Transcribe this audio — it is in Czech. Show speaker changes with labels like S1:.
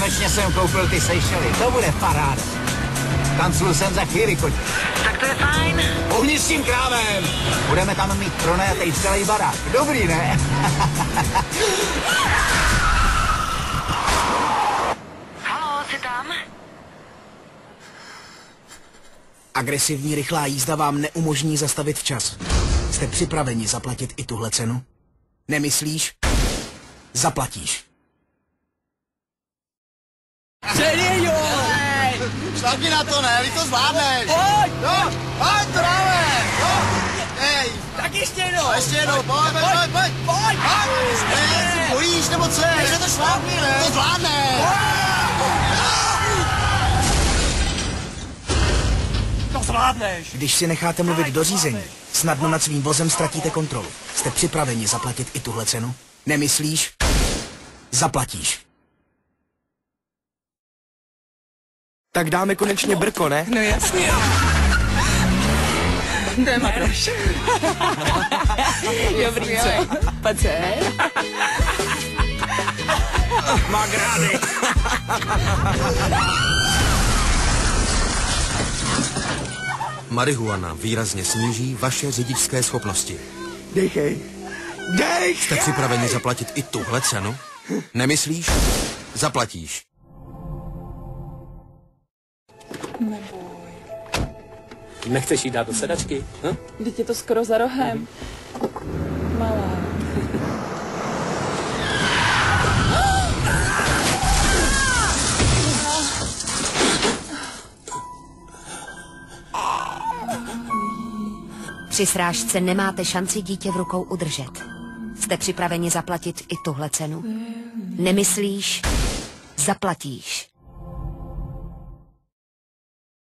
S1: Konečně jsem koupil ty Seychely, to bude paráda. Kanclu jsem za chvíli, koť.
S2: Tak to je fajn.
S1: Uhni s tím krávem. Budeme tam mít pronajatej celý barák. Dobrý, ne?
S2: Haló, jsi tam?
S3: Agresivní rychlá jízda vám neumožní zastavit včas. Jste připraveni zaplatit i tuhle cenu? Nemyslíš? Zaplatíš.
S4: Předej, jo!
S5: Šlápni na to, ne? Vy to zvládneš.
S4: Pojď!
S5: No, pojď, to dáme. No. Ej.
S4: Tak ještě jednou!
S5: A ještě jednou, pojď.
S4: Pojď!
S5: Ne, si bojíš, nebo co je? Takže to šlápni, ne? To zvládneš.
S4: To zvládneš!
S3: Když si necháte mluvit do řízení, snadno nad svým vozem ztratíte kontrolu. Jste připraveni zaplatit i tuhle cenu? Nemyslíš? Zaplatíš. Tak dáme konečně brko, ne?
S4: No jasně. Jdeme, proč? Dobrý, co? Pojď se.
S3: Má grády.
S6: Marihuana výrazně sníží vaše řidičské schopnosti.
S3: Dejchej.
S6: Jste připraveni zaplatit i tuhle cenu? Nemyslíš? Zaplatíš.
S4: Neboj.
S7: Nechceš jít dát do sedačky? Hm?
S4: Vždyť je to skoro za rohem. Malá.
S8: Při srážce nemáte šanci dítě v rukou udržet. Jste připraveni zaplatit i tuhle cenu? Nemyslíš? Zaplatíš.